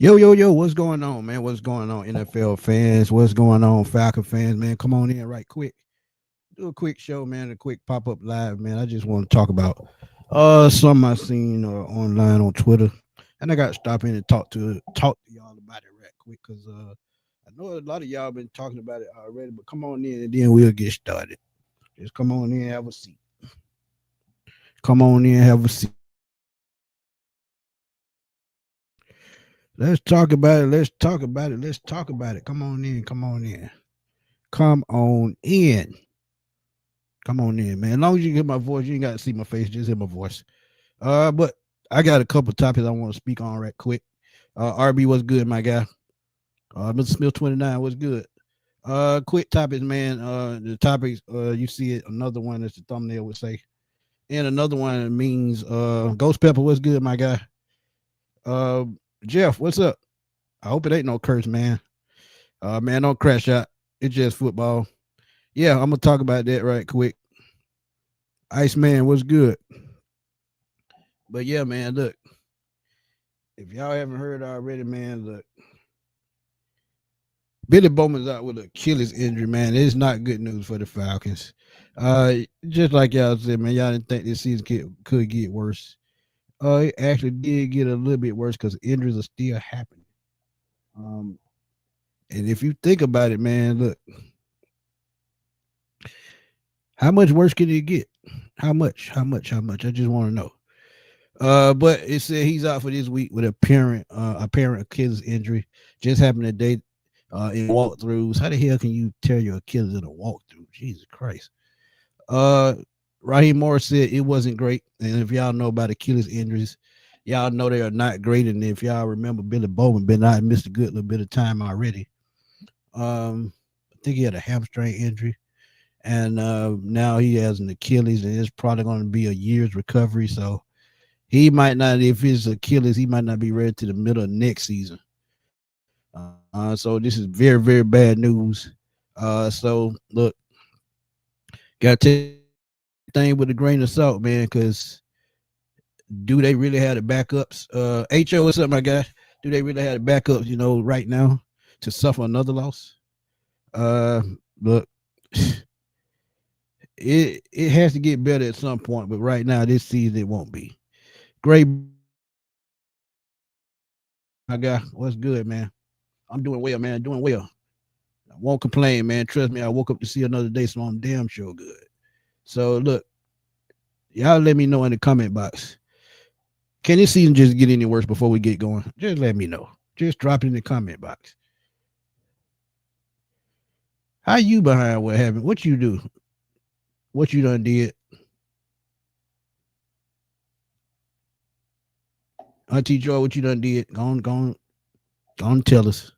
Yo, what's going on, man? What's going on, NFL fans? What's going on, Falcon fans, man? Come on in right quick. Do a quick show, man, a quick pop-up live, man. I just want to talk about something I seen online on Twitter. And I got to stop in and talk to y'all about it right quick because I know a lot of y'all been talking about it already, but come on in and then we'll get started. Just come on in, have a seat. Come on in, have a seat. Let's talk about it. Let's talk about it. Let's talk about it. Come on in. Come on in. Come on in. Come on in, man. As long as you hear my voice, you ain't got to see my face. Just hear my voice. But I got a couple topics I want to speak on right quick. RB, what's good, my guy? Mr. Smith 29, what's good? Quick topics, man. The topics, you see it. Another one, as the thumbnail would say, and another one means Ghost Pepper, what's good, my guy? Uh, Jeff, what's up? I hope it ain't no curse, man. Man, don't crash out. It's just football. Yeah, I'm gonna talk about that right quick. Iceman, what's good? But yeah, man, look, if y'all haven't heard already, man, look, Billy Bowman's out with an Achilles injury, man. It's not good news for the Falcons. Just like y'all said, man, y'all didn't think this season could get worse. It actually did get a little bit worse because injuries are still happening. Um, and if you think about it, man, look, how much worse can it get? How much? How much? How much? I just want to know. But it said he's out for this week with apparent Achilles injury. Just happened today in walkthroughs. How the hell can you tear your Achilles in a walkthrough? Jesus Christ. Uh, Raheem Morris said it wasn't great. And if y'all know about Achilles injuries, y'all know they are not great. And if y'all remember, Billy Bowman been out and missed a good little bit of time already. I think he had a hamstring injury. And now he has an Achilles, and it's probably going to be a year's recovery. So he might not, if it's Achilles, he might not be ready to the middle of next season. So this is very, very bad news. So look, gotta take everything with a grain of salt, man, because do they really have the backups? HO, what's up, my guy? Do they really have the backups, right now to suffer another loss? Look, it has to get better at some point, but right now this season it won't be. Great Brandon, what's good, my guy? I'm doing well, man. Doing well. I won't complain, man. Trust me, I woke up to see another day, so I'm damn sure good. So look, y'all let me know in the comment box. Can this season just get any worse before we get going? Just let me know. Just drop it in the comment box. How you behind what happened? What you do? What you done did? Auntie Joy, what you done did? Go on, tell us.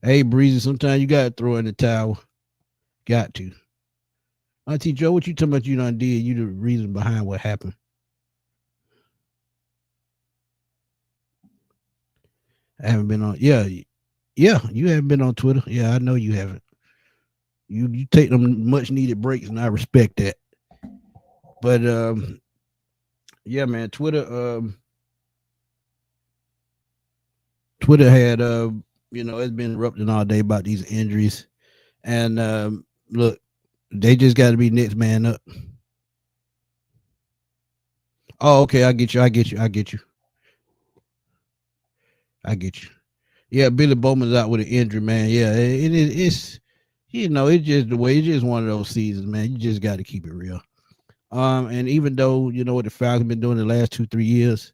Hey, Breezy, sometimes you gotta throw in the towel. Got to. Auntie Joe, what you talking about you done did? You the reason behind what happened. I haven't been on. Yeah, you haven't been on Twitter. Yeah, I know you haven't. You take them much needed breaks, and I respect that. But yeah, man, Twitter had it's been erupting all day about these injuries, and look, they just got to be next man up. Oh, okay, I get you. I get you. I get you. I get you. Yeah, Billy Bowman's out with an injury, man. Yeah, it's it's just the way. It's just one of those seasons, man. You just got to keep it real. And even though what the Falcons been doing the last 2-3 years,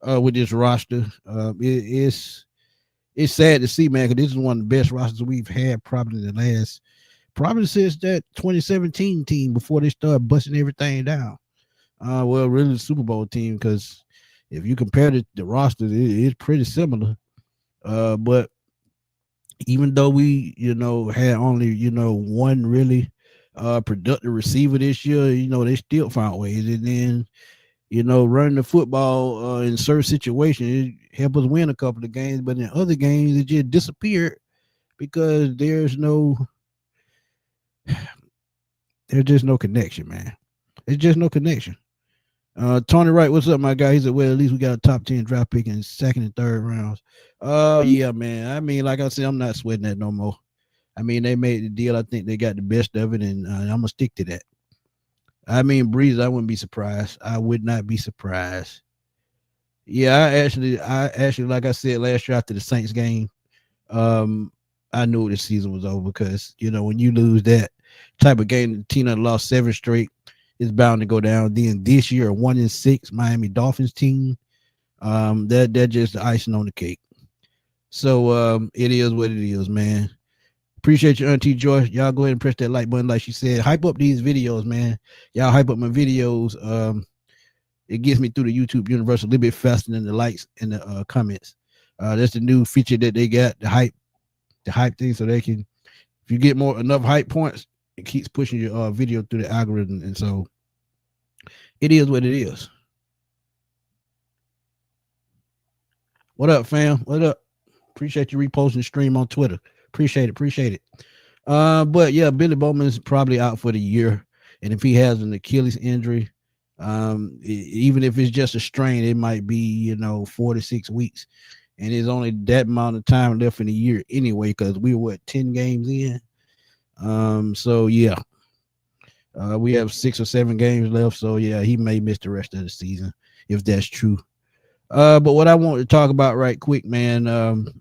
with this roster, it's sad to see, man, because this is one of the best rosters we've had probably the last, probably since that 2017 team before they started busting everything down. Well, really the Super Bowl team, because if you compare the rosters, it's pretty similar. But even though we, had only, one really productive receiver this year, they still found ways. And then, running the football in certain situations, it helped us win a couple of games. But in other games, it just disappeared because there's just no connection, man. It's just no connection. Tony Wright, what's up, my guy? He said, well, at least we got a top 10 draft pick in second and third rounds. Yeah, man. I mean, like I said, I'm not sweating that no more. I mean, they made the deal. I think they got the best of it, and I'm gonna stick to that. I mean, Breeze, I wouldn't be surprised. I would not be surprised. Yeah, I actually, like I said last year after the Saints game, um, I knew the season was over because when you lose that type of game, the team that lost seven straight is bound to go down. Then this year, 1-6 Miami Dolphins team, that just icing on the cake. So it is what it is, man. Appreciate you, Auntie Joy. Y'all go ahead and press that like button, like she said. Hype up these videos, man. Y'all hype up my videos. It gets me through the YouTube universe a little bit faster than the likes and the comments. That's the new feature that they got, the hype thing, so they can, if you get enough hype points, it keeps pushing your video through the algorithm, and so it is what it is. What up, fam? What up? Appreciate you reposting the stream on Twitter. Appreciate it. But yeah, Billy Bowman's probably out for the year, and if he has an Achilles injury, even if it's just a strain, it might be 4 to 6 weeks, and there's only that amount of time left in the year anyway, because we were 10 games in. So yeah, we have 6 or 7 games left, so yeah, he may miss the rest of the season if that's true. But what I want to talk about right quick, man,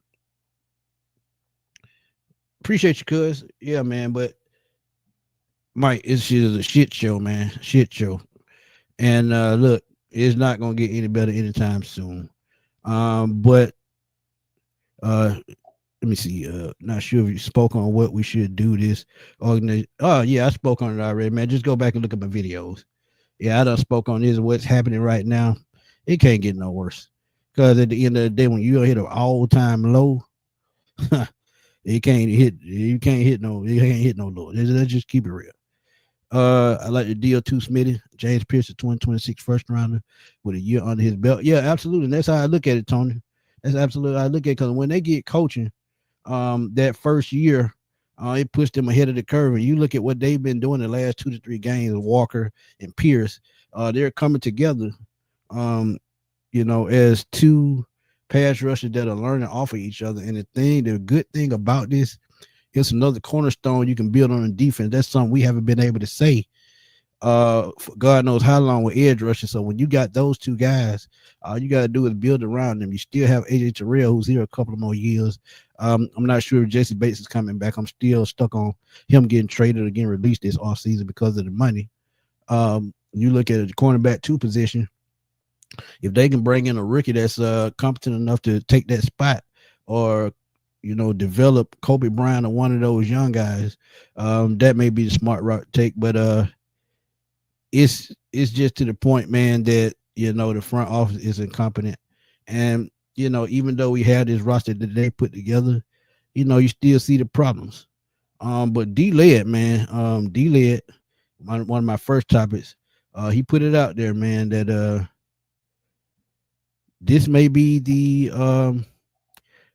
appreciate you, cuz. Yeah, man, but Mike, it's just a shit show, man. Shit show. And look, it's not gonna get any better anytime soon. But let me see. Not sure if you spoke on what we should do this organization. Oh yeah, I spoke on it already, man. Just go back and look at my videos. Yeah, I done spoke on this. What's happening right now? It can't get no worse. Because at the end of the day, when you hit an all-time low, it can't hit. You can't hit no. You can't hit no low. Let's just keep it real. I like the deal too, Smitty. James Pierce, a 2026 first rounder with a year under his belt. Yeah, absolutely. And that's how I look at it, Tony. That's absolutely how I look at it, because when they get coaching, that first year, it pushed them ahead of the curve. And you look at what they've been doing the last 2 to 3 games, Walker and Pierce, they're coming together, as two pass rushers that are learning off of each other. And the good thing about this, it's another cornerstone you can build on the defense. That's something we haven't been able to say for God knows how long with edge rushing. So when you got those two guys, all you got to do is build around them. You still have AJ Terrell, who's here a couple of more years. I'm not sure if Jesse Bates is coming back. I'm still stuck on him getting traded or getting released this offseason because of the money. You look at the cornerback 2 position. If they can bring in a rookie that's competent enough to take that spot, or develop Kobe Bryant or one of those young guys, that may be the smart route to take. But it's just to the point, man, that the front office is incompetent, and even though we had this roster that they put together, you still see the problems. But D-Led, man, D-Led, one of my first topics, he put it out there, man, that this may be the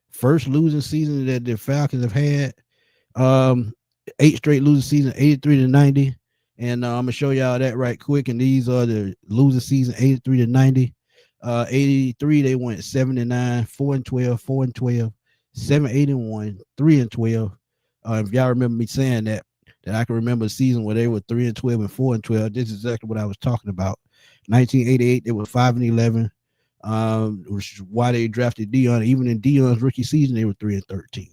first losing season that the Falcons have had. 8 straight losing season, 83-90. And I'm gonna show y'all that right quick. And these are the losing season, 83-90. 83, they went 7-9, 4-12, 4-12, 7-8-1, 3-12. If y'all remember me saying that I can remember a season where they were 3-12 and 4-12. This is exactly what I was talking about. 1988, they were 5-11. Which is why they drafted Dion. Even in Dion's rookie season, they were 3-13.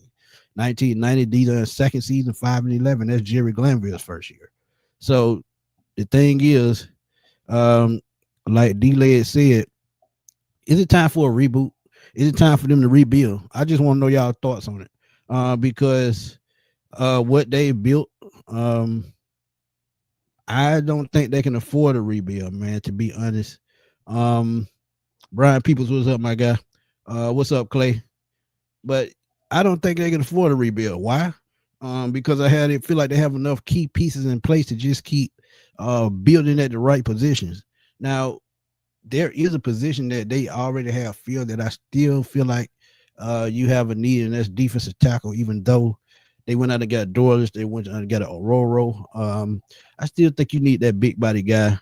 1990, Dion's second season, 5-11. That's Jerry Glanville's first year. So the thing is, like D-Led said, is it time for a reboot? Is it time for them to rebuild? I just want to know y'all thoughts on it. Because what they built, I don't think they can afford a rebuild, man, to be honest. Brian Peoples, what's up, my guy? What's up, Clay? But I don't think they can afford a rebuild. Why? Because feel like they have enough key pieces in place to just keep building at the right positions. Now, there is a position that they already have filled that I still feel like you have a need, and that's defensive tackle, even though they went out and got Dorless, they went out and got an Aurora. I still think you need that big body guy.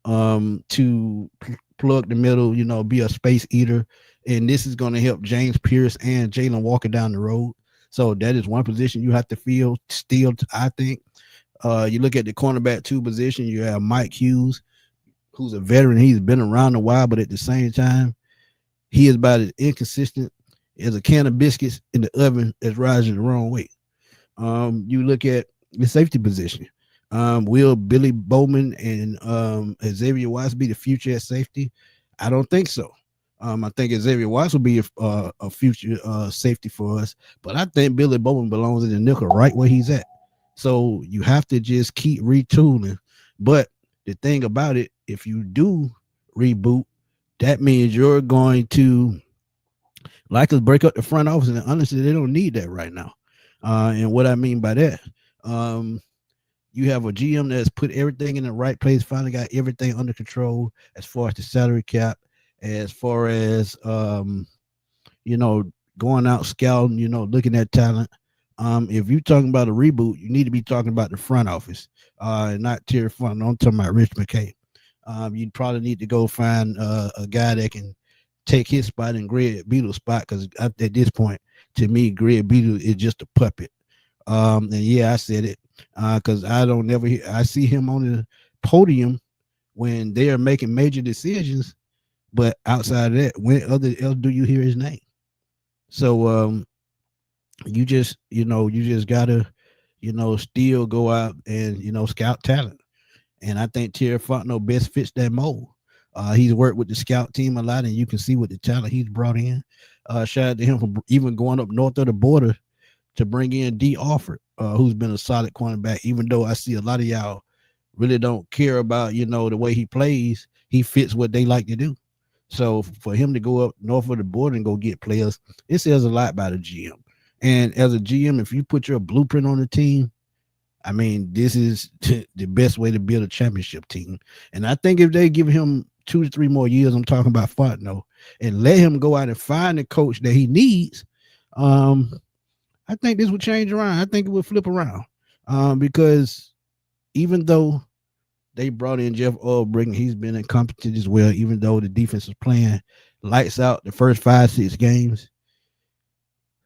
to plug the middle, be a space eater. And this is going to help James Pierce and Jalen Walker down the road. So that is one position you have to fill still, I think. You look at the cornerback two position, you have Mike Hughes, who's a veteran. He's been around a while, but at the same time, he is about as inconsistent as a can of biscuits in the oven that's rising the wrong way. You look at the safety position. Will Billy Bowman and Xavier Watts be the future at safety? I don't think so. I think Xavier Watts will be a future safety for us, but I think Billy Bowman belongs in the nickel right where he's at. So you have to just keep retooling. But the thing about it, if you do reboot, that means you're going to likely break up the front office, and honestly, they don't need that right now. And what I mean by that, you have a GM that's put everything in the right place, finally got everything under control as far as the salary cap, as far as going out scouting, looking at talent. If you're talking about a reboot, you need to be talking about the front office, not Terry Funk. I'm talking about Rich McKay. You'd probably need to go find a guy that can take his spot and Greg Beetle's spot, because at this point, to me, Greg Beetle is just a puppet. And yeah, I said it because I see him on the podium when they are making major decisions, but outside of that, when else do you hear his name? So you just gotta still go out and scout talent. And I think Terry Fontenot best fits that mold. He's worked with the scout team a lot, and you can see what the talent he's brought in. Shout out to him for even going up north of the border to bring in D. Alford, who's been a solid cornerback. Even though I see a lot of y'all really don't care about the way he plays, he fits what they like to do. So for him to go up north of the border and go get players, it says a lot about a GM. And as a GM, if you put your blueprint on the team, I mean, this is the best way to build a championship team. And I think if they give him 2 to 3 more years, I'm talking about Fontenot, and let him go out and find the coach that he needs, I think this would change around. I think it would flip around, because even though they brought in Jeff Ulbrich, he's been incompetent as well, even though the defense is playing lights out the first 5-6 games.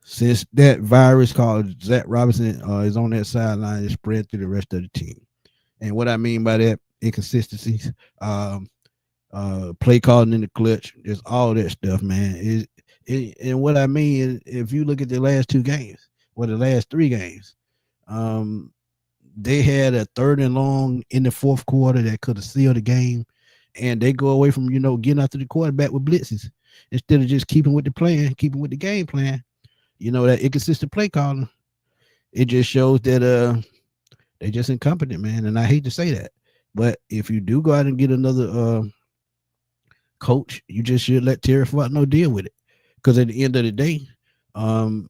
Since that virus called Zach Robinson is on that sideline, it's spread through the rest of the team. And what I mean by that, inconsistencies, play calling in the clutch, just all that stuff, man. And what I mean is, if you look at the last 2 games, or the last 3 games, they had a 3rd and long in the 4th quarter that could have sealed the game, and they go away from getting after the quarterback with blitzes instead of just keeping with the game plan. That inconsistent play calling, it just shows that they just incompetent, man. And I hate to say that, but if you do go out and get another coach, you just should let Terry Fontenot deal with it. Because at the end of the day,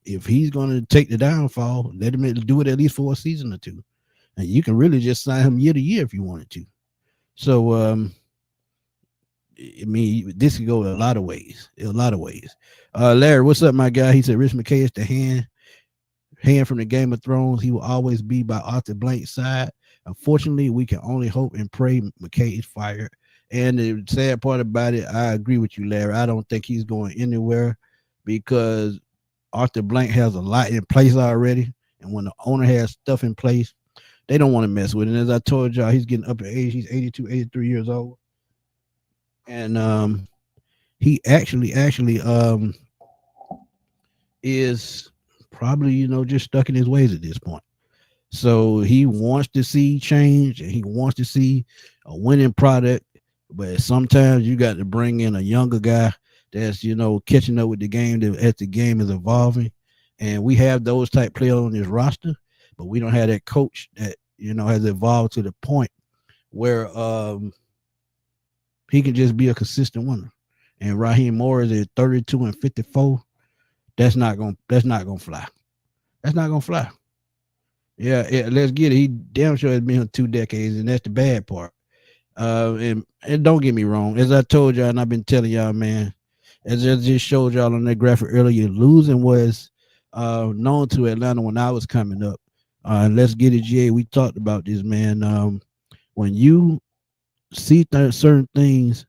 if he's going to take the downfall, let him do it at least for a season or 2. And you can really just sign him year to year if you wanted to. So, I mean, this could go a lot of ways. Larry, what's up, my guy? He said Rich McKay is the hand from the Game of Thrones. He will always be by Arthur Blank's side. Unfortunately, we can only hope and pray McKay is fired. And the sad part about it, I agree with you, Larry. I don't think he's going anywhere, because Arthur Blank has a lot in place already. And when the owner has stuff in place, they don't want to mess with it. And as I told y'all, he's getting up in age. He's 82, 83 years old. And he actually is probably, just stuck in his ways at this point. So he wants to see change, and he wants to see a winning product. But sometimes you got to bring in a younger guy that's, catching up with the game as the game is evolving. And we have those type players on this roster, but we don't have that coach that, has evolved to the point where he can just be a consistent winner. And Raheem Morris is 32 and 54. That's not gonna fly. That's not gonna fly. Yeah, let's get it. He damn sure has been here 2 decades, and that's the bad part. And don't get me wrong, as I told y'all, and I've been telling y'all, man, as I just showed y'all on that graphic earlier, losing was known to Atlanta when I was coming up. Let's get it, GA. We talked about this, man. When you see certain things,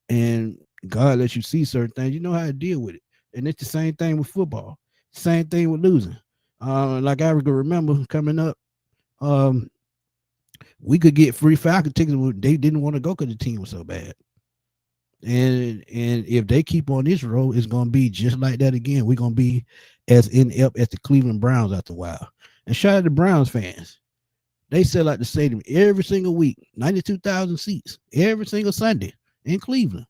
and God lets you see certain things, you know how to deal with it. And it's the same thing with football. Same thing with losing. Like I remember coming up, um, we could get free Falcon tickets. They didn't want to go because the team was so bad. And if they keep on this road, it's gonna be just like that again. We're gonna be as inept as the Cleveland Browns after a while. And shout out to Browns fans. They sell out the stadium every single week, 92,000 seats every single Sunday in Cleveland.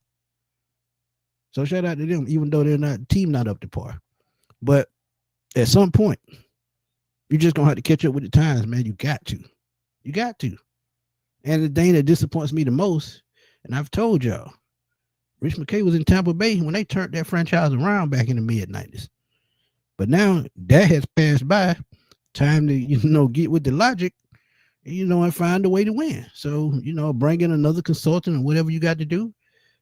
So shout out to them, even though they're not team not up to par. But at some point, you're just gonna have to catch up with the times, man. You got to. You got to. And the thing that disappoints me the most, and I've told y'all, Rich McKay was in Tampa Bay when they turned that franchise around back in the mid-90s. But now that has passed by. Time to, get with the logic, and find a way to win. So, bring in another consultant or whatever you got to do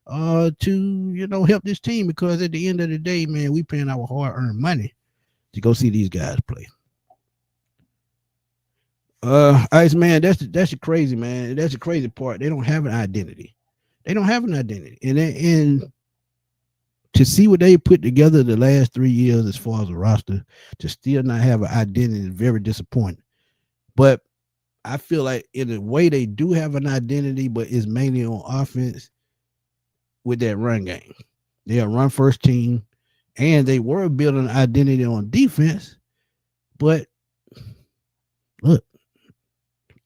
to, help this team. Because at the end of the day, man, we paying our hard-earned money to go see these guys play. Ice man, that's the crazy, man. That's the crazy part. They don't have an identity. They don't have an identity, and to see what they put together the last 3 years as far as a roster, to still not have an identity is very disappointing. But I feel like in a way they do have an identity, but it's mainly on offense with that run game. They're a run first team, and they were building an identity on defense, but look,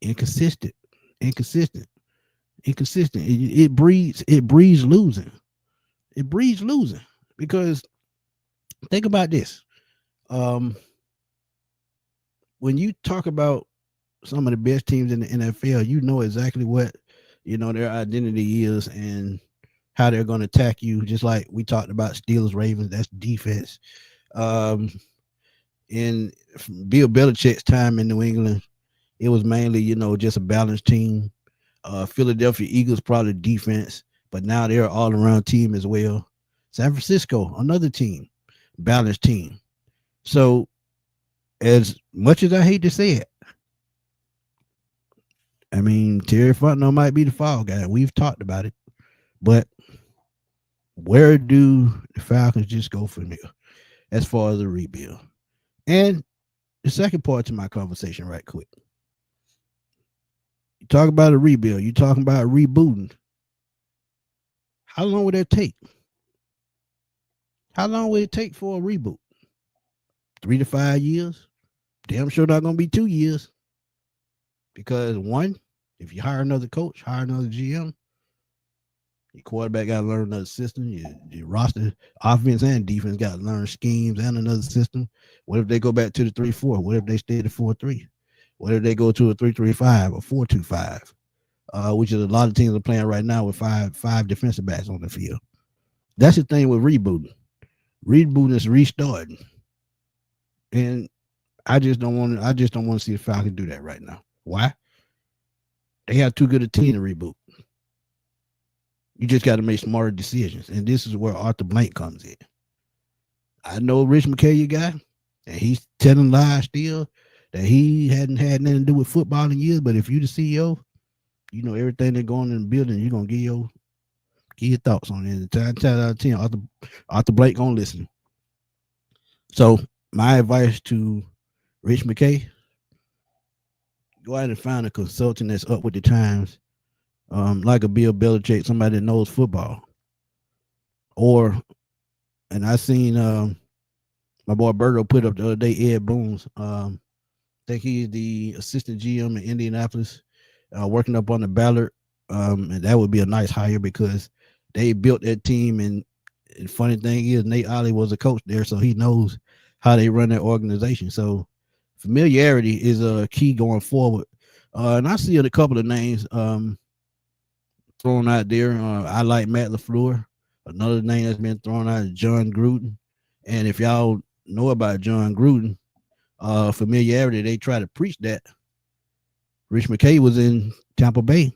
inconsistent. It breeds losing. It breeds losing because think about this. When you talk about some of the best teams in the NFL, you know exactly what their identity is and how they're going to attack you. Just like we talked about Steelers, Ravens, that's defense. In Bill Belichick's time in New England, it was mainly just a balanced team. Philadelphia Eagles probably defense, but now they're all around team as well. San Francisco, another team, balanced team. So as much as I hate to say it, I mean, Terry Fontenot might be the fall guy. We've talked about it, but where do the Falcons just go from here as far as the rebuild? And the second part to my conversation right quick. You talk about a rebuild. You talking about rebooting. How long would that take? How long would it take for a reboot? 3 to 5 years? Damn sure not going to be 2 years. Because one, if you hire another coach, hire another GM, your quarterback got to learn another system. Your roster, offense and defense got to learn schemes and another system. What if they go back to the 3-4? What if they stay at the 4-3? What if they go to a 3-3-5 or 4-2-5? Which is a lot of teams are playing right now with five defensive backs on the field. That's the thing with rebooting. Rebooting is restarting. And I just don't want to see the Falcons do that right now. Why? They have too good a team to reboot. You just got to make smarter decisions. And this is where Arthur Blank comes in. I know Rich McKay, you guy, and he's telling lies still that he hadn't had nothing to do with football in years. But if you're the CEO, you know everything that's going in the building, you're going to give your thoughts on it. 10 out of 10, Arthur Blank going to listen. So my advice to Rich McKay, go out and find a consultant that's up with the times, like a Bill Belichick, somebody that knows football. And I seen my boy Berto put up the other day, Ed Boone's. I think he's the assistant GM in Indianapolis, working up on the Ballard. And that would be a nice hire because they built that team. And the funny thing is, Nate Ollie was a coach there, so he knows how they run their organization. So familiarity is a key going forward. And I see a couple of names thrown out there. I like Matt LaFleur. Another name that's been thrown out is John Gruden. And if y'all know about John Gruden, familiarity, they try to preach that. Rich McKay was in Tampa Bay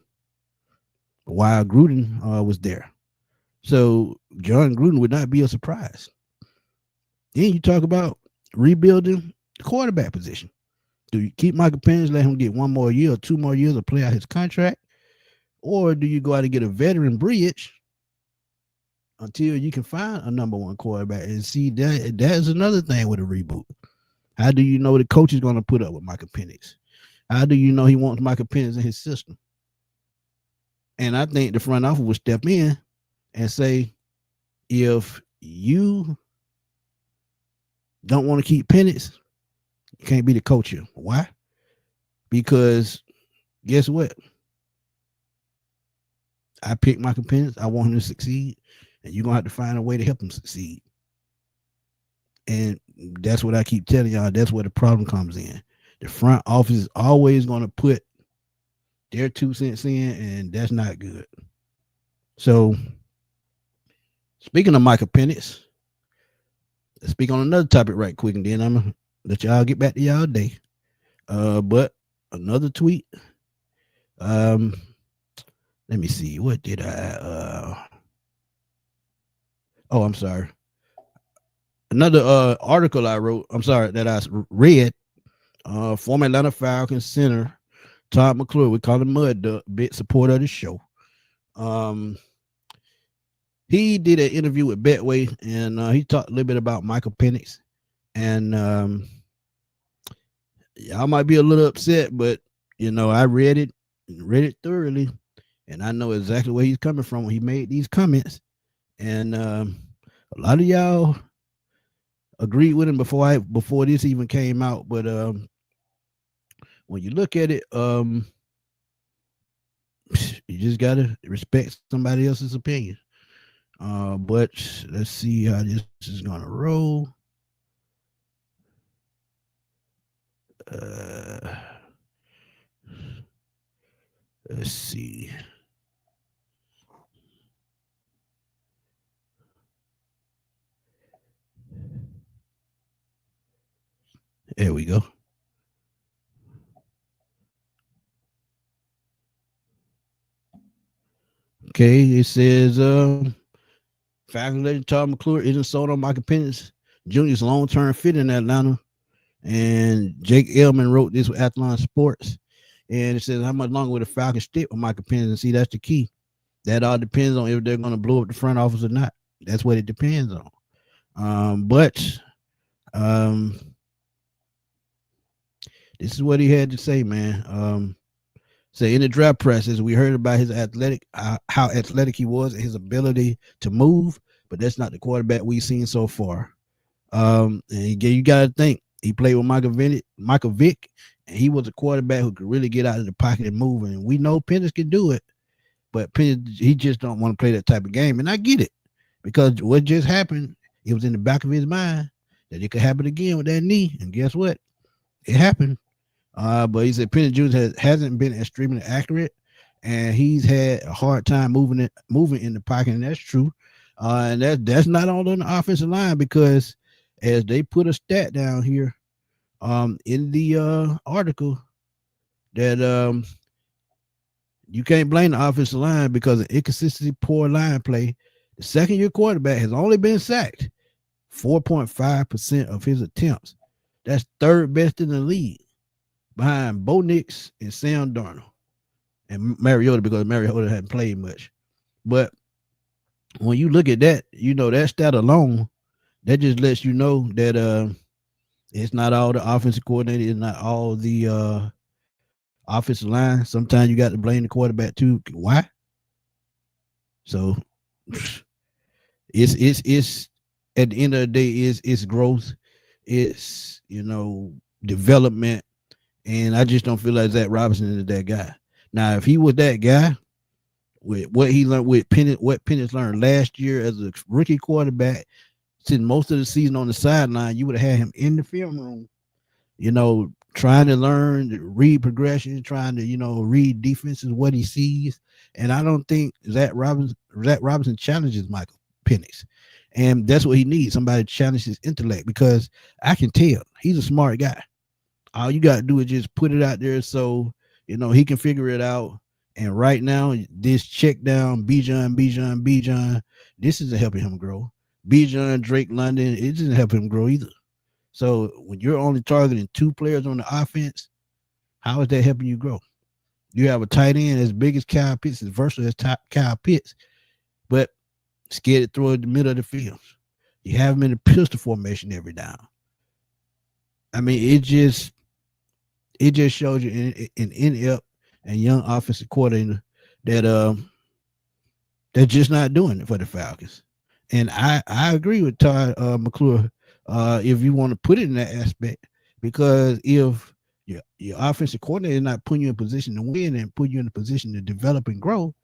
while Gruden was there. So John Gruden would not be a surprise. Then you talk about rebuilding the quarterback position. Do you keep Michael Penix, let him get 1 more year or 2 more years to play out his contract? or do you go out and get a veteran bridge until you can find a number one quarterback? And see, that's another thing with a reboot. How do you know the coach is going to put up with Michael Penix? How do you know he wants Michael Penix in his system? And I think the front office would step in and say, if you don't want to keep Penix, you can't be the coach here. Why? Because guess what? I picked Michael Penix. I want him to succeed, and you're gonna have to find a way to help him succeed. And that's what I keep telling y'all. That's where the problem comes in. The front office is always gonna put their 2 cents in, and that's not good. So, speaking of Michael Penix, let's speak on another topic right quick, and then I'm gonna let y'all get back to y'all day. But another tweet. Let me see. What did I? Oh, I'm sorry. Another article I wrote. I'm sorry that I read. Former Atlanta Falcons center Todd McClure, we call him Mud Duck, big supporter of the show. He did an interview with Betway, and he talked a little bit about Michael Penix. And y'all might be a little upset, but I read it thoroughly, and I know exactly where he's coming from when he made these comments. And a lot of y'all agreed with him before this even came out, but when you look at it, you just gotta respect somebody else's opinion. But let's see how this is gonna roll. Let's see. There we go. Okay, it says Falcons legend Todd McClure isn't sold on Michael Penix Jr.'s long-term fit in Atlanta. And Jake Elman wrote this with Athlon Sports. And it says, how much longer will the Falcons stick with Michael Penix? And see, that's the key. That all depends on if they're going to blow up the front office or not. That's what it depends on. But this is what he had to say, man. So in the draft process, we heard about his how athletic he was, and his ability to move, but that's not the quarterback we've seen so far. And you got to think, he played with Michael Vick, and he was a quarterback who could really get out of the pocket and move. And we know Penix can do it, but Penix, he just don't want to play that type of game. And I get it, because what just happened, it was in the back of his mind that it could happen again with that knee. And guess what? It happened. But he said Penix Jr. hasn't been extremely accurate, and he's had a hard time moving in the pocket, and that's true. And that's not all on the offensive line, because as they put a stat down here in the article, that you can't blame the offensive line because of inconsistency, poor line play. The second-year quarterback has only been sacked 4.5% of his attempts. That's third best in the league, behind Bo Nix and Sam Darnold and Mariota, because Mariota hadn't played much. But when you look at that, that stat alone, that just lets you know that it's not all the offensive coordinator, it's not all the offensive line. Sometimes you got to blame the quarterback too. Why? So it's at the end of the day, it's growth, it's development. And I just don't feel like Zach Robinson is that guy. Now, if he was that guy, with what he learned with what Penix learned last year as a rookie quarterback, since most of the season on the sideline, you would have had him in the film room, trying to learn, read progression, trying to, read defenses, what he sees. And I don't think Zach Robinson challenges Michael Penix. And that's what he needs, somebody to challenge his intellect, because I can tell he's a smart guy. All you got to do is just put it out there so, he can figure it out. And right now, this check down, Bijan, this isn't helping him grow. Bijan, Drake London, it doesn't help him grow either. So when you're only targeting 2 players on the offense, how is that helping you grow? You have a tight end as big as Kyle Pitts, as versatile as Kyle Pitts, but scared to throw it in the middle of the field. You have him in the pistol formation every down. I mean, it just shows you an inept and young offensive coordinator that they're just not doing it for the Falcons. And I agree with Todd McClure if you want to put it in that aspect, because if your offensive coordinator is not putting you in position to win and put you in a position to develop and grow,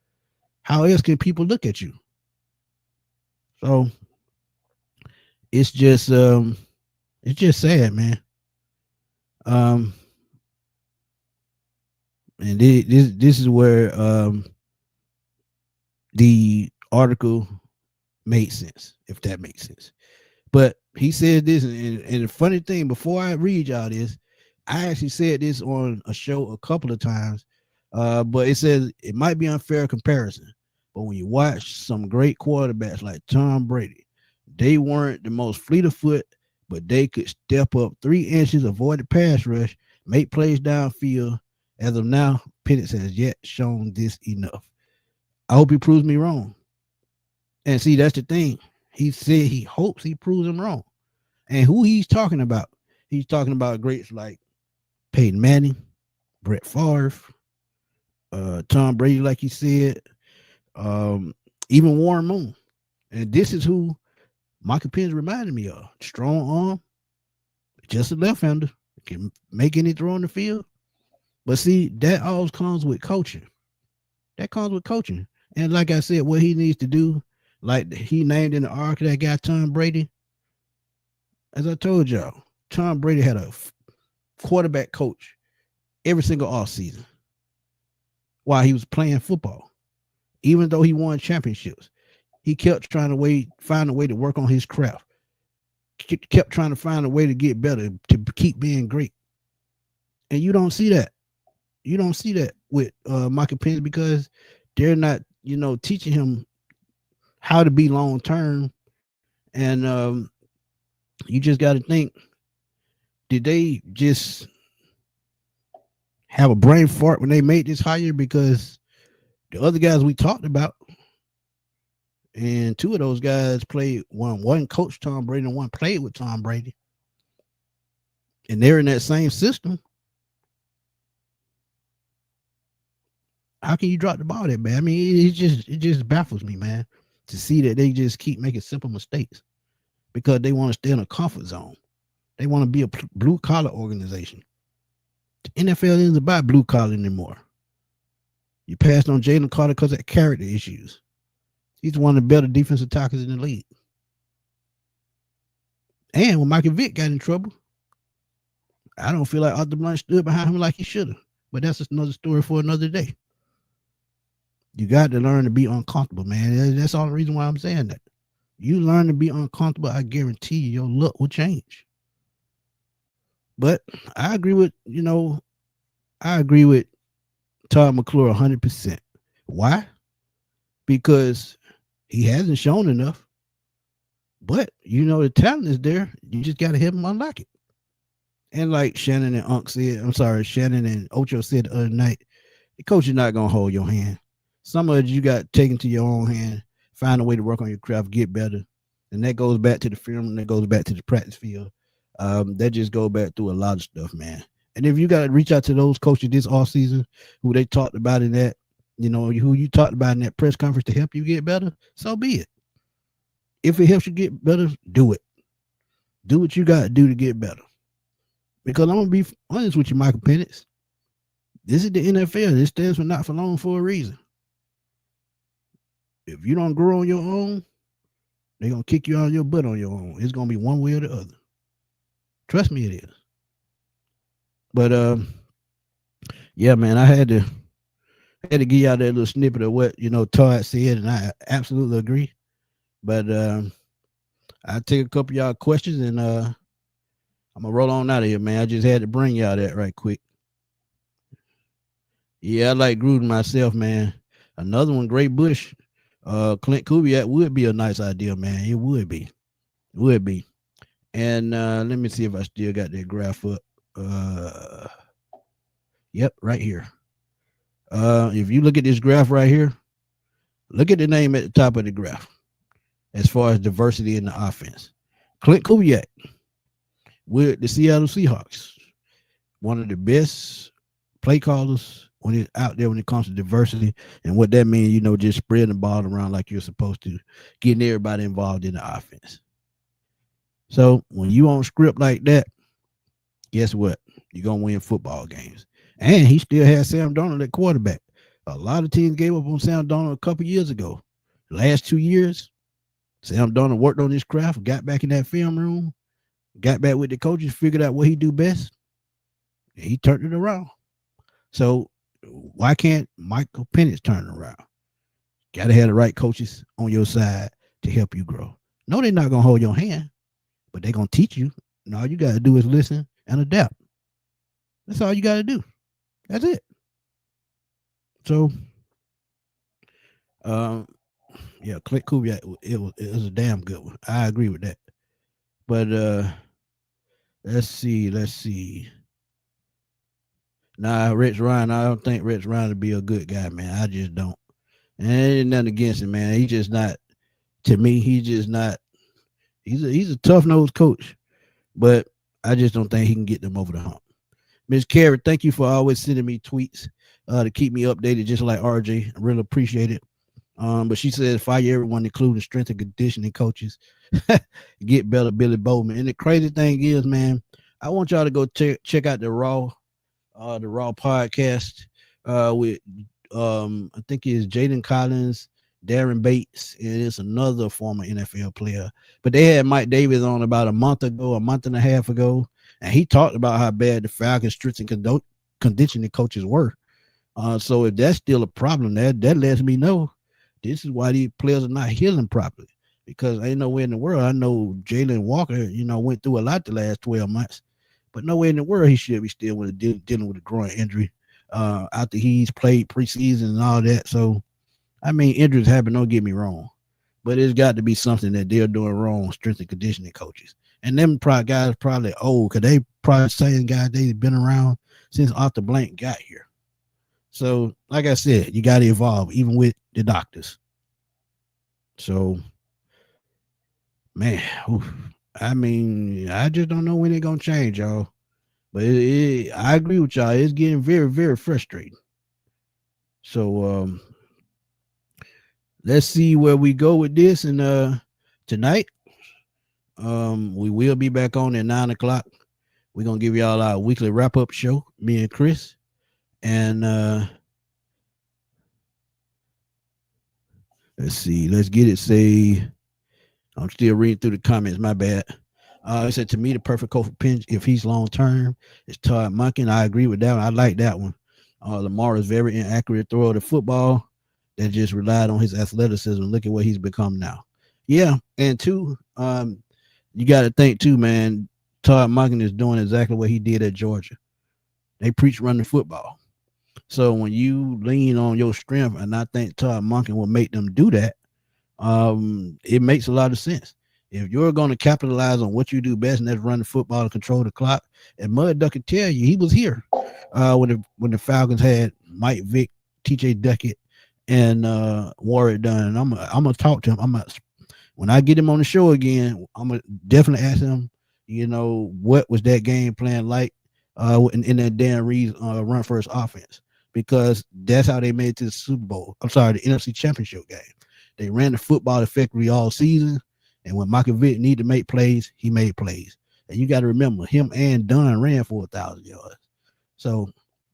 how else can people look at you? So it's just sad, man. And this is where the article made sense, if that makes sense. But he said this, and the funny thing, before I read y'all this, I actually said this on a show a couple of times, but it says it might be unfair comparison. But when you watch some great quarterbacks like Tom Brady, they weren't the most fleet of foot, but they could step up 3 inches, avoid the pass rush, make plays downfield. As of now, Penix has yet shown this enough. I hope he proves me wrong. And see, that's the thing. He said he hopes he proves him wrong. And who he's talking about? He's talking about greats like Peyton Manning, Brett Favre, Tom Brady, like he said, even Warren Moon. And this is who Michael Penix reminded me of. Strong arm, just a left-hander, can make any throw on the field. But see, that all comes with coaching. That comes with coaching. And like I said, what he needs to do, like he named in the article that guy Tom Brady. As I told y'all, Tom Brady had a quarterback coach every single offseason while he was playing football. Even though he won championships, he kept trying to find a way to work on his craft. Kept trying to find a way to get better, to keep being great. And you don't see that. You don't see that with Michael Penix, because they're not, teaching him how to be long term. And you just got to think, did they just have a brain fart when they made this hire? Because the other guys we talked about, and 2 of those guys played, one coached Tom Brady and one played with Tom Brady, and they're in that same system. How can you drop the ball there, man? I mean, it just baffles me, man, to see that they just keep making simple mistakes because they want to stay in a comfort zone. They want to be a blue collar organization. The NFL isn't about blue collar anymore. You passed on Jalen Carter because of character issues. He's one of the better defensive tackles in the league. And when Michael Vick got in trouble, I don't feel like Arthur Blunt stood behind him like he should have. But that's another story for another day. You got to learn to be uncomfortable, man. That's all the reason why I'm saying that. You learn to be uncomfortable, I guarantee you, your luck will change. But I agree with Todd McClure 100%. Why? Because he hasn't shown enough. But, the talent is there. You just got to help him unlock it. And like Shannon and Ocho said the other night, the coach is not going to hold your hand. Some of it you got taken to your own hand, find a way to work on your craft, get better. And that goes back to the film, and that goes back to the practice field. That just goes back through a lot of stuff, man. And if you got to reach out to those coaches this offseason who they talked about in that, who you talked about in that press conference to help you get better, so be it. If it helps you get better, do it. Do what you got to do to get better. Because I'm going to be honest with you, Michael Penix. This is the NFL. This stands for not for long for a reason. If you don't grow on your own, they're going to kick you out of your butt on your own. It's going to be one way or the other. Trust me, it is. But, yeah, man, I had to give y'all that little snippet of what, Todd said, and I absolutely agree. But I'll take a couple of y'all questions, and I'm going to roll on out of here, man. I just had to bring y'all that right quick. Yeah, I like Gruden myself, man. Another one, Gray Bush. Clint Kubiak would be a nice idea, man. It would be. And let me see if I still got that graph up. Yep, right here. If you look at this graph right here, look at the name at the top of the graph as far as diversity in the offense. Clint Kubiak with the Seattle Seahawks, one of the best play callers when it's out there when it comes to diversity. And what that means, just spreading the ball around like you're supposed to, getting everybody involved in the offense. So when you on script like that, guess what? You're going to win football games. And he still has Sam Darnold at quarterback. A lot of teams gave up on Sam Darnold a couple years ago. The last 2 years, Sam Darnold worked on his craft, got back in that film room, got back with the coaches, figured out what he do best, and he turned it around. So why can't Michael Penix turn it around? Got to have the right coaches on your side to help you grow. No, they're not going to hold your hand, but they're going to teach you. And all you got to do is listen and adapt. That's all you got to do. That's it. So, yeah, Clint Kubiak, it was a damn good one. I agree with that. But let's see. Nah, Rex Ryan, I don't think Rex Ryan would be a good guy, man. I just don't. And ain't nothing against him, man. He just not, to me, he's just not, he's a tough-nosed coach. But I just don't think he can get them over the hump. Ms. Carey, thank you for always sending me tweets to keep me updated, just like RJ. I really appreciate it. But she says fire everyone, including strength and conditioning coaches. Get better, Billy Bowman. And the crazy thing is, man, I want y'all to go check out the Raw podcast with I think it's Jaden Collins, Darren Bates, and it's another former NFL player. But they had Mike Davis on about a month and a half ago, and he talked about how bad the Falcons strength and conditioning coaches were. So if that's still a problem, that lets me know this is why these players are not healing properly. Because ain't nowhere in the world. I know Jalen Walker, went through a lot the last 12 months, but nowhere in the world he should be still dealing with a groin injury after he's played preseason and all that. So, I mean, injuries happen, don't get me wrong, but it's got to be something that they're doing wrong, strength and conditioning coaches. And them guys probably old, because they probably saying guys they've been around since Arthur Blank got here. So, like I said, you got to evolve, even with the doctors. So, man, I mean, I just don't know when they're going to change, y'all. But I agree with y'all. It's getting very, very frustrating. So, let's see where we go with this. And tonight, we will be back on at 9 o'clock. We're going to give y'all our weekly wrap-up show, me and Chris. And let's see. Let's get it. Say, I'm still reading through the comments. My bad. It said, to me, the perfect coach for Penix, if he's long-term, is Todd Monken. I agree with that one. I like that one. Lamar is very inaccurate thrower of the football that just relied on his athleticism. Look at what he's become now. Yeah, and two, you got to think too, man, Todd Monken is doing exactly what he did at Georgia. They preach running football. So when you lean on your strength, and I think Todd Monken will make them do that, it makes a lot of sense. If you're going to capitalize on what you do best, and that's run the football and control the clock, and Mud Duck can tell you he was here when the Falcons had Mike Vick, TJ Duckett, and Warrick Dunn. And I'm gonna talk to him. When I get him on the show again, I'm gonna definitely ask him, what was that game plan like in that Dan Reed's run first offense, because that's how they made it to the Super Bowl. I'm sorry, the NFC Championship game. They ran the football effectively all season, and when Michael Vick needed to make plays, he made plays. And you got to remember, him and Dunn ran for 1,000 yards. So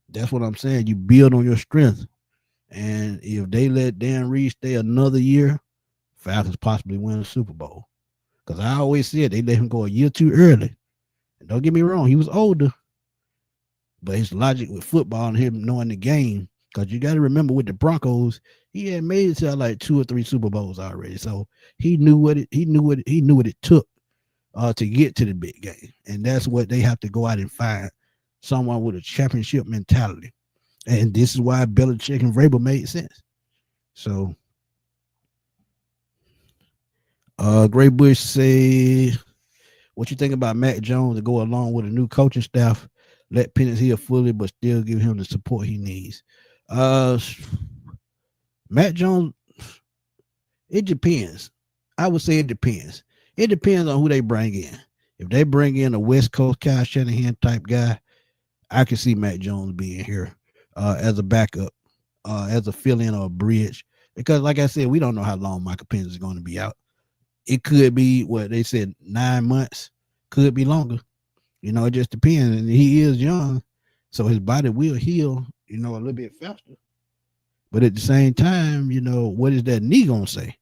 that's what I'm saying. You build on your strength. And if they let Dan Reed stay another year, Falcons possibly win the Super Bowl. Because I always said they let him go a year too early. And don't get me wrong, he was older. But his logic with football and him knowing the game, because you got to remember with the Broncos, he had made it to like 2 or 3 Super Bowls already. So he knew what it took to get to the big game. And that's what they have to go out and find, someone with a championship mentality. And this is why Belichick and Vrabel made sense. So Gray Bush say, what you think about Mac Jones to go along with a new coaching staff, let Penix heal fully, but still give him the support he needs? Uh, Matt Jones, it depends. I would say it depends. It depends on who they bring in. If they bring in a West Coast Kyle Shanahan type guy, I can see Matt Jones being here as a backup, as a fill-in or a bridge. Because, like I said, we don't know how long Michael Penix is going to be out. It could be what they said, 9 months. Could be longer. It just depends. And he is young, so his body will heal. A little bit faster. But at the same time, what is that knee gonna say?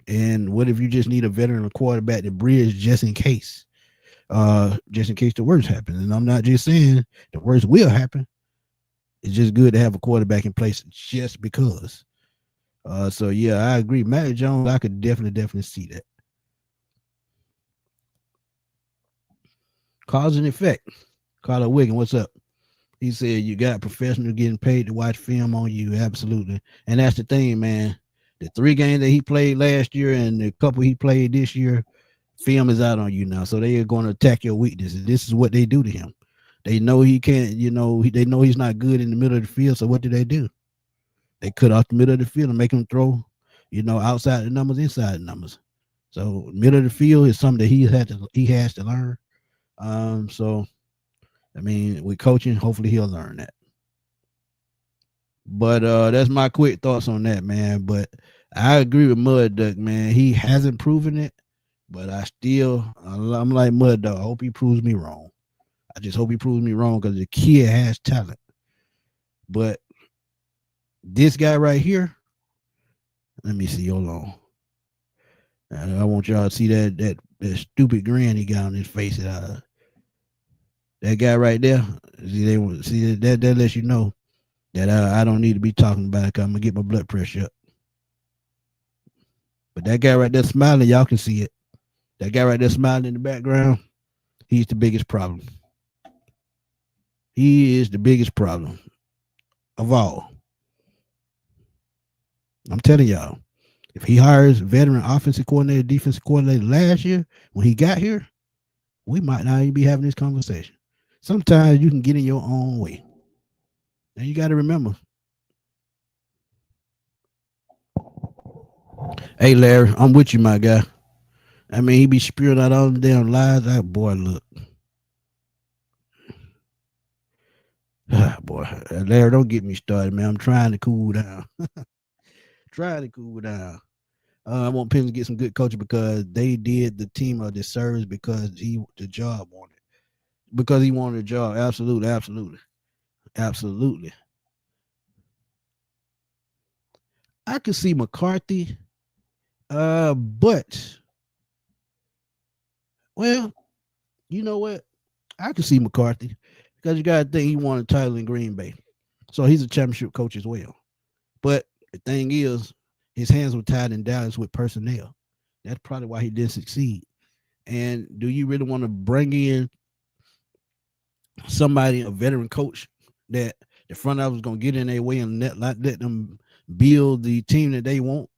And what if you just need a veteran quarterback to bridge just in case the worst happens? And I'm not just saying the worst will happen. It's just good to have a quarterback in place just because. So yeah, I agree. Matt Jones, I could definitely see that. Cause and effect. Carla Wiggin, what's up? He said you got professionals getting paid to watch film on you. Absolutely. And that's the thing, man. The 3 games that he played last year and the couple he played this year, film is out on you now. So they are going to attack your weaknesses. This is what they do to him. They know he can't, they know he's not good in the middle of the field. So what do? They cut off the middle of the field and make him throw, outside the numbers, inside the numbers. So middle of the field is something that he has to learn. So I mean, with coaching, hopefully he'll learn that. But that's my quick thoughts on that, man. But I agree with Mud Duck, man. He hasn't proven it, but I'm like Mud Duck. I hope he proves me wrong. I just hope he proves me wrong because the kid has talent. But this guy right here, let me see. Hold on. I want y'all to see that stupid grin he got on his face. That guy right there. See that lets you know that I don't need to be talking about it because I'm gonna get my blood pressure up. But that guy right there smiling, y'all can see it. That guy right there smiling in the background, he's the biggest problem. He is the biggest problem of all. I'm telling y'all, if he hires veteran offensive coordinator, defensive coordinator last year when he got here, we might not even be having this conversation. Sometimes you can get in your own way. And you got to remember. Hey, Larry, I'm with you, my guy. I mean, he be spewing out all the damn lies. Boy, look. Boy, Larry, don't get me started, man. I'm trying to cool down. Trying to cool down. I want Penn to get some good coaching because they did the team a disservice because the job wanted. Because he wanted a job. Absolutely. I could see McCarthy, but well, you know what? I could see McCarthy because you got to think he won a title in Green Bay, so he's a championship coach as well. But the thing is, his hands were tied in Dallas with personnel. That's probably why he didn't succeed. And do you really want to bring in somebody, a veteran coach, that the front office is going to get in their way and not let them build the team that they want?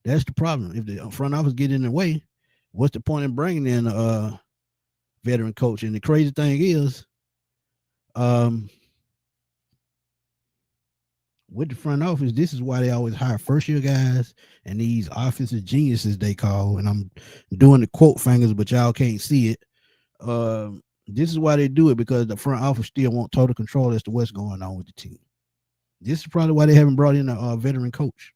That's the problem. If the front office get in the way, what's the point in bringing in a veteran coach? And the crazy thing is, with the front office, this is why they always hire first year guys and these offensive geniuses they call. And I'm doing the quote fingers, but y'all can't see it. This is why they do it because the front office still want total control as to what's going on with the team. This is probably why they haven't brought in a veteran coach.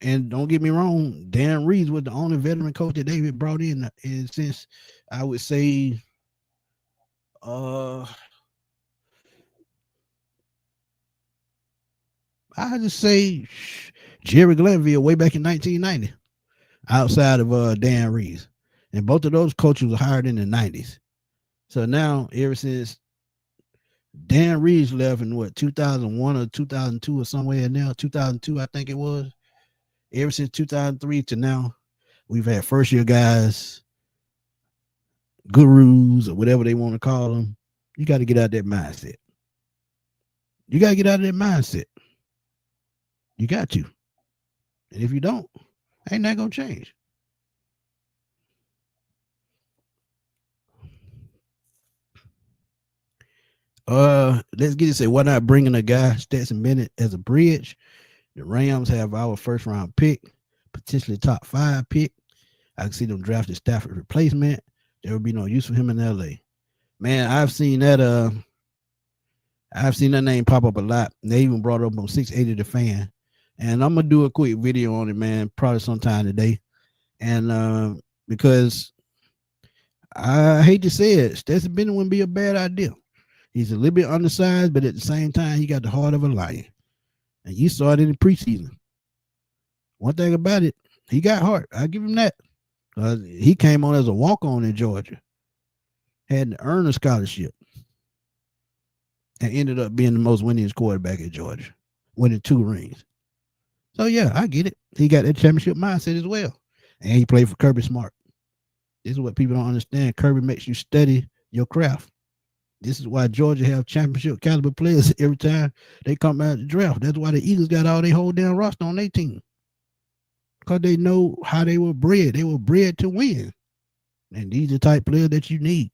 And don't get me wrong, Dan Reeves was the only veteran coach that David brought in. And since I would say, I just say Jerry Glanville way back in 1990, outside of Dan Reeves. And both of those coaches were hired in the 90s. So now, ever since Dan Reeves left in 2001 or 2002 or somewhere in there, 2002, I think it was. Ever since 2003 to now, we've had first year guys, gurus, or whatever they want to call them. You got to get out of that mindset. You got to get out of that mindset. You got to. And if you don't, ain't that going to change. Let's get it. Say, why not bringing a guy Stetson Bennett as a bridge? The Rams have our first round pick, potentially top 5 pick. I can see them drafting Stafford replacement. There would be no use for him in LA. Man, I've seen that name pop up a lot. They even brought it up on 680 The Fan. And I'm gonna do a quick video on it, man, probably sometime today. And because I hate to say it, Stetson Bennett wouldn't be a bad idea. He's a little bit undersized, but at the same time, he got the heart of a lion. And you saw it in the preseason. One thing about it, he got heart. I give him that. He came on as a walk-on in Georgia, had to earn a scholarship, and ended up being the most winningest quarterback at Georgia, winning 2 rings. So yeah, I get it. He got that championship mindset as well, and he played for Kirby Smart. This is what people don't understand. Kirby makes you study your craft. This is why Georgia have championship caliber players every time they come out of the draft. That's why the Eagles got all their whole damn roster on their team. Because they know how they were bred. They were bred to win. And these are the type players that you need.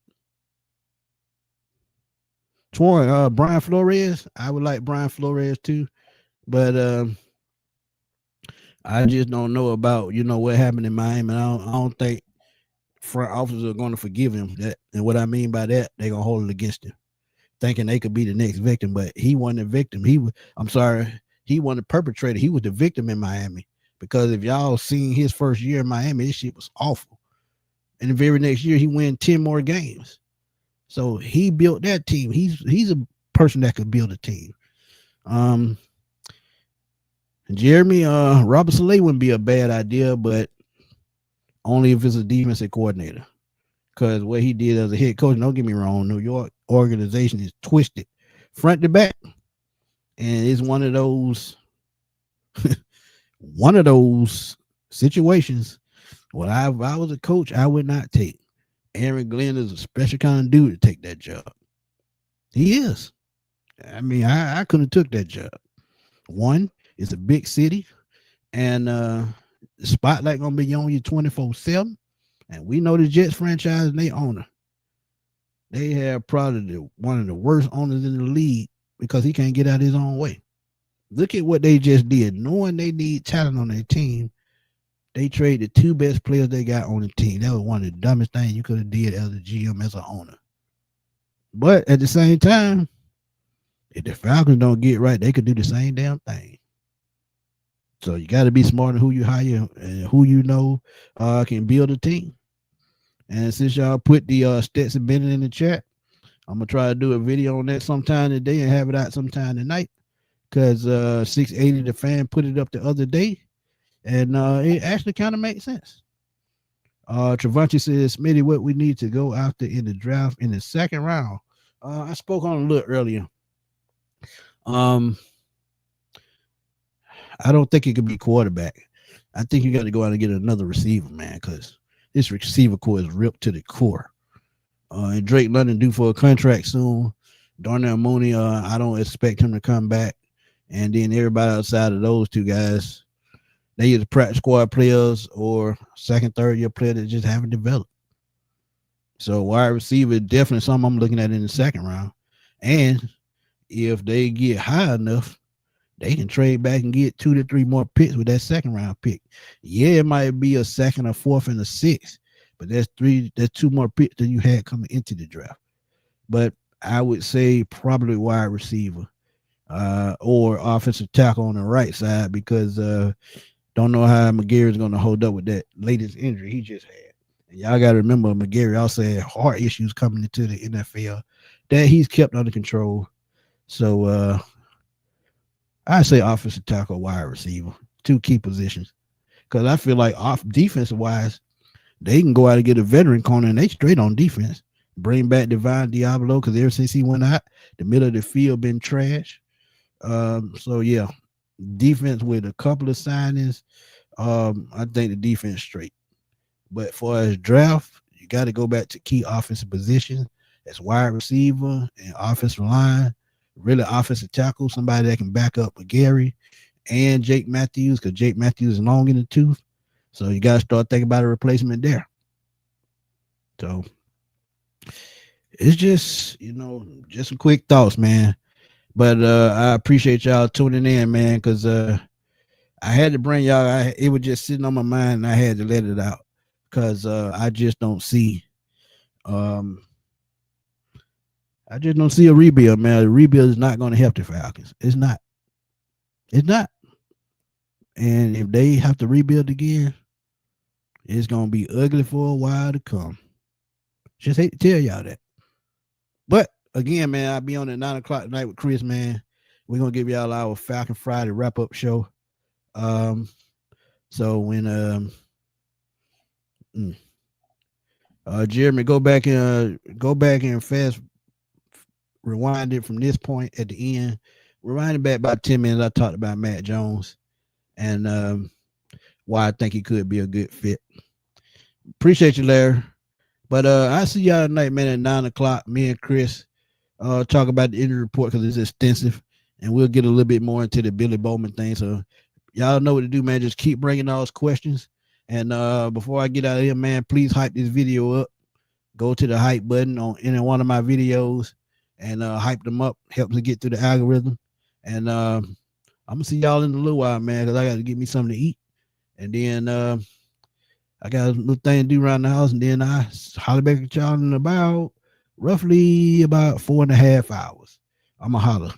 Brian Flores. I would like Brian Flores too. But I just don't know about, what happened in Miami. I don't think front officers are going to forgive him. And what I mean by that, they're going to hold it against him, thinking they could be the next victim. But he wasn't a victim. He wasn't the perpetrator. He was the victim in Miami. Because if y'all seen his first year in Miami, this shit was awful. And the very next year, he won 10 more games. So he built that team. He's a person that could build a team. Jeremy Robinson-Lay wouldn't be a bad idea, but only if it's a defensive coordinator. Because what he did as a head coach, don't get me wrong, New York organization is twisted front to back. And it's one of those situations where if I was a coach, I would not take. Aaron Glenn is a special kind of dude to take that job. He is. I mean, I couldn't have took that job. One, it's a big city, and the spotlight gonna be on you 24/7. And we know the Jets franchise and they owner. They have probably one of the worst owners in the league because he can't get out his own way. Look at what they just did. Knowing they need talent on their team, they traded the 2 best players they got on the team. That was one of the dumbest things you could have did as a GM, as an owner. But at the same time, if the Falcons don't get right, they could do the same damn thing. So you got to be smart in who you hire and who you know can build a team. And since y'all put the Stetson Bennett in the chat, I'm going to try to do a video on that sometime today and have it out sometime tonight. Because 680 The Fan put it up the other day, and it actually kind of makes sense. Travanti says, Smitty, what we need to go after in the draft in the second round. I spoke on it a little earlier. I don't think it could be quarterback. I think you got to go out and get another receiver, man, because this receiver core is ripped to the core. And Drake London due for a contract soon. Darnell Mooney, I don't expect him to come back. And then everybody outside of those 2 guys, they either practice squad players or second, third year player that just haven't developed. So wide receiver is definitely something I'm looking at in the second round. And if they get high enough, they can trade back and get 2 to 3 more picks with that second round pick. Yeah, it might be a second, a fourth, and a sixth, but that's 2 more picks than you had coming into the draft. But I would say probably wide receiver. Or offensive tackle on the right side, because don't know how McGarry is going to hold up with that latest injury he just had. And y'all got to remember, McGarry also had heart issues coming into the NFL that he's kept under control. So I say offensive tackle, wide receiver, 2 key positions. Because I feel like defensive wise, they can go out and get a veteran corner and they straight on defense. Bring back Divine Diablo, because ever since he went out, the middle of the field been trash. So yeah, defense with a couple of signings. I think the defense straight. But for as draft, you got to go back to key offensive positions. That's wide receiver and offensive line. Really offensive tackle, somebody that can back up McGarry and Jake Matthews, because Jake Matthews is long in the tooth. So you got to start thinking about a replacement there. So it's just, just some quick thoughts, man. But I appreciate y'all tuning in, man, because I had to bring y'all. It was just sitting on my mind, and I had to let it out because I just don't see. Um, I just don't see a rebuild, man. The rebuild is not going to help the Falcons. It's not. It's not. And if they have to rebuild again, it's going to be ugly for a while to come. Just hate to tell y'all that. But again, man, I'll be on at 9 o'clock tonight with Chris, man. We're going to give y'all our Falcon Friday wrap up show. So when Jeremy, go back and fast rewind it from this point at the end. Rewind it back about 10 minutes. I talked about Matt Jones and why I think he could be a good fit. Appreciate you, Larry. But I see y'all tonight, man, at 9 o'clock. Me and Chris talk about the injury report because it's extensive, and we'll get a little bit more into the Billy Bowman thing. So y'all know what to do, man. Just keep bringing those questions. And before I get out of here, man, please hype this video up. Go to the hype button on any one of my videos and hype them up. Helps to get through the algorithm. And I'm gonna see y'all in a little while, man, because I got to get me something to eat. And then I got a little thing to do around the house, and then I holler back at y'all in roughly about 4.5 hours. I'm gonna holler.